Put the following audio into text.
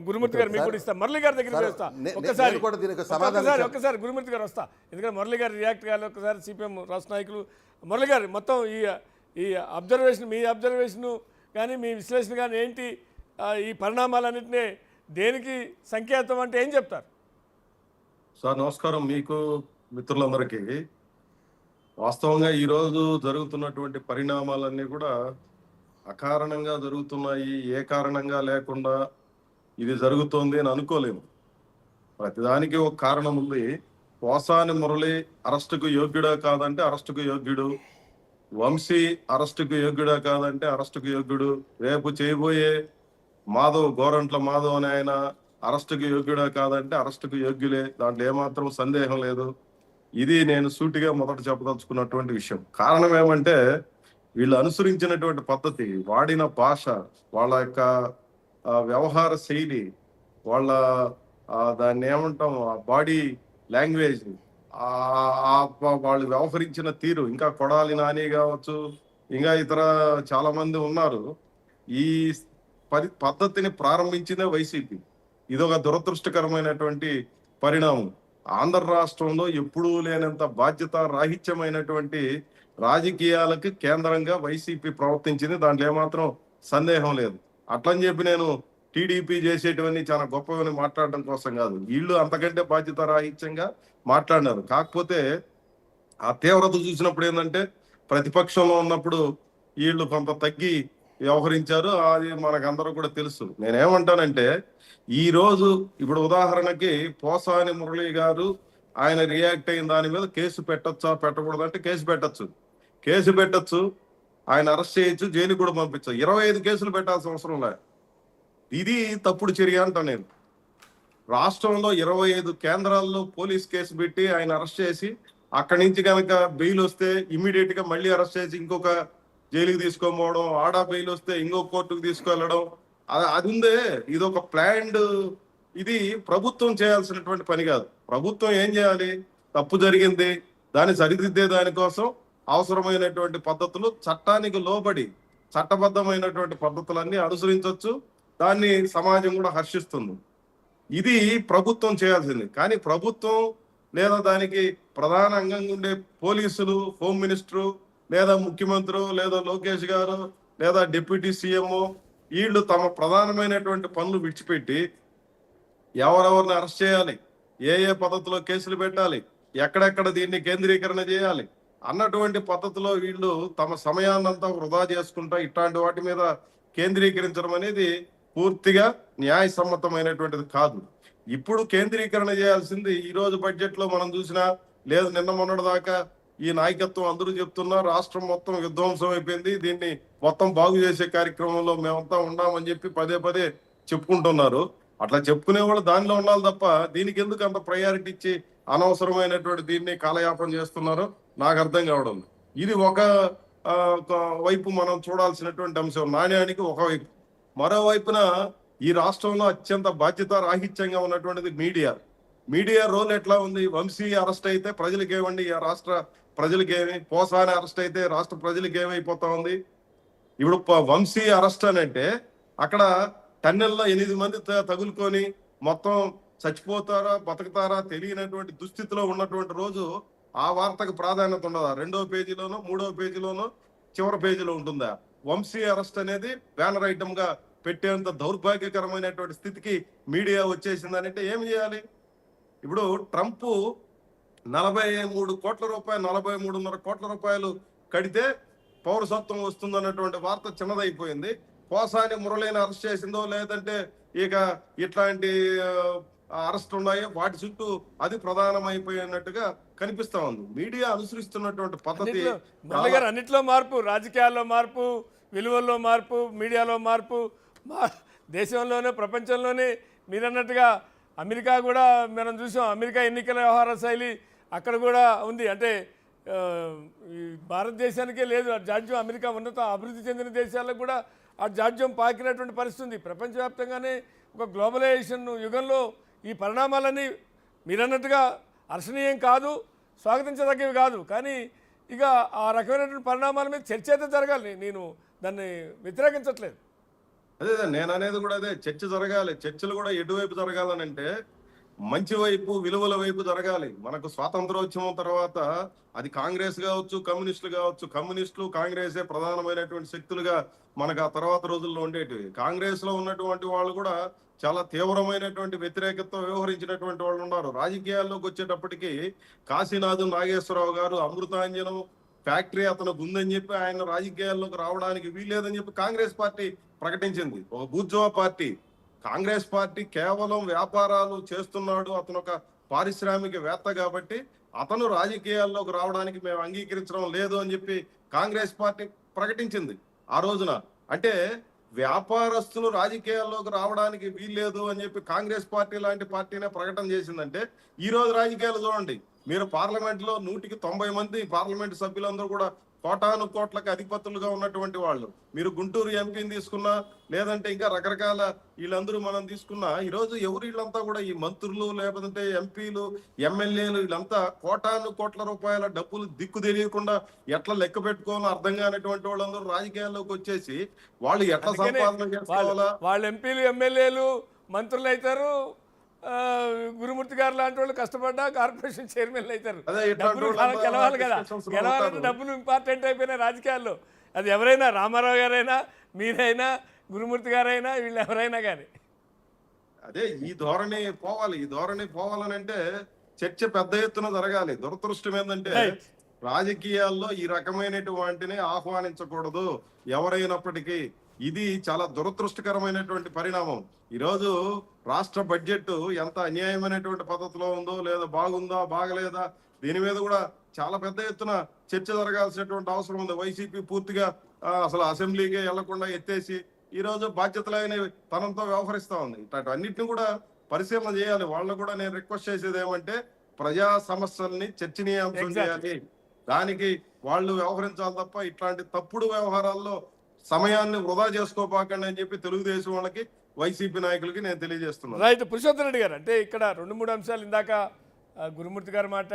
గురుమూర్తి గారు మీకు కూడా ఇస్తా, మురళి గారి దగ్గరికి వస్తా. ఒక్కసారి గురుమూర్తి గారు వస్తా, ఎందుకంటే మురళి గారు రియాక్ట్ కావాలి ఒక్కసారి. సిపిఎం రాష్ట్ర నాయకులు మురళి గారు మొత్తం ఈ అబ్జర్వేషన్, మీ అబ్జర్వేషను కానీ మీ విశ్లేషణ కానీ ఏంటి, ఈ పరిణామాలన్నింటినీ దేనికి సంకేతం అంటే ఏం చెప్తారు? సార్ నమస్కారం మీకు, మిత్రులందరికీ. వాస్తవంగా ఈరోజు జరుగుతున్నటువంటి పరిణామాలన్నీ కూడా అకారణంగా జరుగుతున్నాయి, ఏ కారణంగా లేకుండా ఇది జరుగుతోంది అని అనుకోలేము. ప్రతిదానికి ఒక కారణం ఉంది. పోసాని మురళి అరెస్టుకు యోగ్యుడా కాదంటే అరెస్టుకు యోగ్యుడు, వంశీ అరెస్టుకు యోగ్యుడా కాదంటే అరెస్టుకు యోగ్యుడు, రేపు చేయబోయే మాధవ్, గోరంట్ల మాధవ్ అని ఆయన అరెస్టుకు యోగ్యుడా కాదంటే అరెస్టుకు యోగ్యులే, దాంట్లో ఏమాత్రం సందేహం లేదు. ఇది నేను సూటిగా మొదట చెప్పదలుచుకున్నటువంటి విషయం. కారణం ఏమంటే వీళ్ళు అనుసరించినటువంటి పద్ధతి, వాడిన భాష, వాళ్ళ యొక్క వ్యవహార శైలి, వాళ్ళ దాన్ని ఏమంటాం బాడీ లాంగ్వేజ్, వాళ్ళు వ్యవహరించిన తీరు, ఇంకా కొడాలి నాని కావచ్చు, ఇంకా ఇతర చాలా మంది ఉన్నారు. ఈ పద్ధతిని ప్రారంభించిందే వైసీపీ. ఇదొక దురదృష్టకరమైనటువంటి పరిణామం. ఆంధ్ర రాష్ట్రంలో ఎప్పుడూ లేనంత బాధ్యత రాహిత్యమైనటువంటి రాజకీయాలకు కేంద్రంగా వైసీపీ ప్రవర్తించింది, దాంట్లో ఏమాత్రం సందేహం లేదు. అట్లని చెప్పి నేను టీడీపీ చేసేటివన్నీ చాలా గొప్పవని మాట్లాడడం కోసం కాదు, వీళ్ళు అంతకంటే బాధ్యత రాహిత్యంగా మాట్లాడినారు. కాకపోతే ఆ తీవ్రత చూసినప్పుడు ఏంటంటే ప్రతిపక్షంలో ఉన్నప్పుడు వీళ్ళు కొంత తగ్గి వ్యవహరించారు, అది మనకందరూ కూడా తెలుసు. నేనేమంటానంటే ఈ రోజు ఇప్పుడు ఉదాహరణకి పోసాని మురళి గారు ఆయన రియాక్ట్ అయిన దాని మీద కేసు పెట్టచ్చా పెట్టకూడదంటే కేసు పెట్టచ్చు, ఆయన అరెస్ట్ చేయొచ్చు, జైలు కూడా పంపించచ్చు. 25 కేసులు పెట్టాల్సిన అవసరం లేదు. ఇది తప్పుడు చర్య అంటా నేను. రాష్ట్రంలో 25 కేంద్రాల్లో పోలీస్ కేసు పెట్టి ఆయన అరెస్ట్ చేసి అక్కడి నుంచి కనుక బెయిల్ వస్తే ఇమ్మీడియట్ గా మళ్ళీ అరెస్ట్ చేసి ఇంకొక జైలుకి తీసుకోపోవడం, ఆడా బెయిల్ వస్తే ఇంకో కోర్టుకు తీసుకెళ్లడం, అది ఉందే. ఇది ఒక ప్లాన్డ్, ఇది ప్రభుత్వం చేయాల్సినటువంటి పని కాదు. ప్రభుత్వం ఏం చేయాలి? తప్పు జరిగింది, దాన్ని సరిదిద్దే దానికోసం అవసరమైనటువంటి పద్ధతులు, చట్టానికి లోబడి చట్టబద్ధమైనటువంటి పద్ధతులన్నీ అనుసరించవచ్చు. దాన్ని సమాజం కూడా హర్షిస్తుంది. ఇది ప్రభుత్వం చేయాల్సింది. కానీ ప్రభుత్వం లేదా దానికి ప్రధాన అంగంగా ఉండే పోలీసులు, హోమ్ మినిస్టరు, లేదా ముఖ్యమంత్రి, లేదా లోకేష్ గారు, లేదా డిప్యూటీ సీఎం, వీళ్ళు తమ ప్రధానమైనటువంటి పనులు విడిచిపెట్టి ఎవరెవరిని అరెస్ట్ చేయాలి, ఏ పద్ధతిలో కేసులు పెట్టాలి, ఎక్కడెక్కడ దీన్ని కేంద్రీకరణ చేయాలి అన్నటువంటి పద్ధతిలో వీళ్ళు తమ సమయాన్నంతా వృధా చేసుకుంటా ఇట్లాంటి వాటి మీద కేంద్రీకరించడం అనేది పూర్తిగా న్యాయసమ్మతమైనటువంటిది కాదు. ఇప్పుడు కేంద్రీకరణ చేయాల్సింది ఈ రోజు బడ్జెట్ లో మనం చూసినా లేదు, నిన్న మొన్నటి దాకా ఈ నాయకత్వం అందరూ చెప్తున్నా రాష్ట్రం మొత్తం విధ్వంసం అయిపోయింది, దీన్ని మొత్తం బాగు చేసే కార్యక్రమంలో మేమంతా ఉన్నామని చెప్పి పదే చెప్పుకుంటున్నారు. అట్లా చెప్పుకునే వాళ్ళు దానిలో ఉండాలి తప్ప దీనికి ఎందుకు అంత ప్రయారిటీ ఇచ్చి అనవసరమైనటువంటి దీన్ని కాలయాపన చేస్తున్నారో నాకు అర్థం కావడం. ఇది ఒక వైపు మనం చూడాల్సినటువంటి అంశం, నాణ్యానికి ఒకవైపు. మరోవైపున ఈ రాష్ట్రంలో అత్యంత బాధ్యత రాహిత్యంగా ఉన్నటువంటిది మీడియా రోల్ ఎట్లా ఉంది? వంశీ అరెస్ట్ అయితే ప్రజలకు ఏమండి, రాష్ట్ర ప్రజలకేమి? పోసాని అరెస్ట్ అయితే రాష్ట్ర ప్రజలకు ఏమైపోతా ఉంది? ఇప్పుడు వంశీ అరెస్ట్ అని అంటే అక్కడ టన్నెల్లో 8 మంది తగులుకొని మొత్తం చచ్చిపోతారా బతుకుతారా తెలియనటువంటి దుస్థితిలో ఉన్నటువంటి రోజు ఆ వార్తకు ప్రాధాన్యత ఉండదా? 2వ పేజీలోనో 3వ పేజీలోనో చివరి పేజీలో ఉంటుందా? వంశీ అరెస్ట్ అనేది బ్యానర్ ఐటమ్ గా పెట్టేంత దౌర్భాగ్యకరమైనటువంటి స్థితికి మీడియా వచ్చేసిందనంటే ఏం చేయాలి? ఇప్పుడు ట్రంప్ 43 కోట్ల రూపాయలు, 43.5 కోట్ల రూపాయలు కడితే పౌరసత్వం వస్తుందన్నటువంటి వార్త చిన్నదైపోయింది. పోసాని మురళిని అరెస్ట్ చేసిందో లేదంటే ఇక ఇట్లాంటి అరెస్ట్ ఉన్నాయో వాటి చుట్టూ అది ప్రధానమైపోయినట్టుగా కనిపిస్తా ఉంది. మీడియా అనుసరిస్తున్నటువంటి పద్ధతి అన్నిట్లో మార్పు, రాజకీయాల్లో మార్పు, విలువల్లో మార్పు, మీడియాలో మార్పు, దేశంలోనే ప్రపంచంలోనే మీరన్నట్టుగా అమెరికా కూడా మనం చూసాం. అమెరికా ఎన్నికల వ్యవహార శైలి అక్కడ కూడా ఉంది. అంటే భారతదేశానికే లేదు ఆ జాడ్యం. అమెరికా ఉన్నత అభివృద్ధి చెందిన దేశాలకు కూడా ఆ జాడ్యం పాకినటువంటి పరిస్థితి. ప్రపంచవ్యాప్తంగానే ఒక గ్లోబలైజేషన్ యుగంలో ఈ పరిణామాలన్నీ మీరన్నట్టుగా హర్షణీయం కాదు, స్వాగతించదగ్గవి కాదు. కానీ ఇక ఆ రకమైనటువంటి పరిణామాల మీద చర్చ అయితే జరగాలి. నేను దాన్ని వ్యతిరేకించట్లేదు. అదే అదే నేను అనేది కూడా అదే, చర్చ జరగాలి. చర్చలు కూడా ఎటువైపు జరగాలని అంటే మంచి వైపు, విలువల వైపు జరగాలి. మనకు స్వాతంత్రోద్యమం తర్వాత అది కాంగ్రెస్ కావచ్చు, కమ్యూనిస్టులు కావచ్చు, కమ్యూనిస్టులు కాంగ్రెసే ప్రధానమైనటువంటి శక్తులుగా మనకు ఆ తర్వాత రోజుల్లో ఉండేటివి. కాంగ్రెస్ లో ఉన్నటువంటి వాళ్ళు కూడా చాలా తీవ్రమైనటువంటి వ్యతిరేకతతో వ్యవహరించినటువంటి వాళ్ళు ఉన్నారు. రాజకీయాల్లోకి వచ్చేటప్పటికి కాశీనాథు నాగేశ్వరరావు గారు అమృతాంజనం ఫ్యాక్టరీ అతనికి ఉందని చెప్పి ఆయన రాజకీయాల్లోకి రావడానికి వీల్లేదని చెప్పి కాంగ్రెస్ పార్టీ ప్రకటించింది. ఒక బూర్జువా పార్టీ. కాంగ్రెస్ పార్టీ కేవలం వ్యాపారాలు చేస్తున్నాడు, అతను ఒక పారిశ్రామికవేత్త కాబట్టి అతను రాజకీయాల్లోకి రావడానికి మేము అంగీకరించడం లేదు అని చెప్పి కాంగ్రెస్ పార్టీ ప్రకటించింది ఆ రోజున. అంటే వ్యాపారస్తులు రాజకీయాల్లోకి రావడానికి వీల్లేదు అని చెప్పి కాంగ్రెస్ పార్టీ లాంటి పార్టీనే ప్రకటన చేసిందంటే ఈ రోజు రాజకీయాలు చూడండి. మీరు పార్లమెంట్ లో 190 మంది పార్లమెంట్ సభ్యులందరూ కూడా కోటాను కోట్లకు అధిపతులుగా ఉన్నటువంటి వాళ్ళు. మీరు గుంటూరు ఎంపీని తీసుకున్నా, లేదంటే ఇంకా రకరకాల వీళ్ళందరూ మనం తీసుకున్నా, ఈ రోజు ఎవరు వీళ్ళంతా కూడా ఈ మంత్రులు, లేకపోతే ఎంపీలు, ఎమ్మెల్యేలు, వీళ్ళంతా కోటాను కోట్ల రూపాయల డబ్బులు దిక్కు తెలియకుండా ఎట్లా లెక్క పెట్టుకోవాలో అర్థం కానటువంటి వాళ్ళందరూ రాజకీయాల్లోకి వచ్చేసి వాళ్ళు ఎట్లా అందుకనే సంపాదన చేసుకోవాలా. వాళ్ళ ఎంపీలు, ఎమ్మెల్యేలు, మంత్రులు అవుతారు. గురుమూర్తి గారు లాంటి వాళ్ళు కష్టపడ్డా కార్పొరేషన్ చైర్మన్లు అవుతారు. అదే ఇట్లాంటి డబ్బులు వాళ్ళంతా గెలవాలి కదా, discussions లో గెలవాలంటే ఉంటారు. డబ్బులు ఇంపార్టెంట్ అయిపోయినాయి రాజకీయాల్లో. అది ఎవరైనా, రామారావు గారైనా, మీరైనా, గురుమూర్తి గారైనా, వీళ్ళు ఎవరైనా కానీ. అదే ఈ ధోరణి పోవాలి. ఈ ధోరణి పోవాలని అంటే చర్చ పెద్ద ఎత్తున జరగాలి. దురదృష్టం ఏంటంటే Right. రాజకీయాల్లో ఈ రకమైనటువంటిని ఆహ్వానించకూడదు ఎవరైనప్పటికీ. ఇది చాలా దురదృష్టకరమైనటువంటి పరిణామం. ఈరోజు రాష్ట్ర బడ్జెట్ ఎంత అన్యాయమైనటువంటి పద్ధతిలో ఉందో, లేదా బాగుందా బాగలేదా, దీని మీద కూడా చాలా పెద్ద ఎత్తున చర్చ జరగాల్సినటువంటి అవసరం ఉంది. వైసీపీ పూర్తిగా అసలు అసెంబ్లీకే వెళ్లకుండా ఎత్తేసి ఈ రోజు బాధ్యతలైన తనంతో వ్యవహరిస్తా ఉంది. ఇట్లాంటి అన్నింటినీ కూడా పరిశీలన చేయాలి. వాళ్ళు కూడా నేను రిక్వెస్ట్ చేసేది ఏమంటే ప్రజా సమస్యల్ని చర్చనీయాంశం Exactly. చేయాలి. దానికి వాళ్ళు వ్యవహరించాలి తప్ప ఇట్లాంటి తప్పుడు వ్యవహారాల్లో సమయాన్ని వృధా చేసుకోపాకండి అని చెప్పి తెలుగుదేశం వాళ్ళకి, వైసీపీ నాయకులకి నేను తెలియజేస్తున్నాను. రైట్. పురుషోత్తమ రెడ్డి గారు, అంటే ఇక్కడ 2-3 అంశాలు ఇందాక గురుమూర్తి గారు మాట్లాడారు.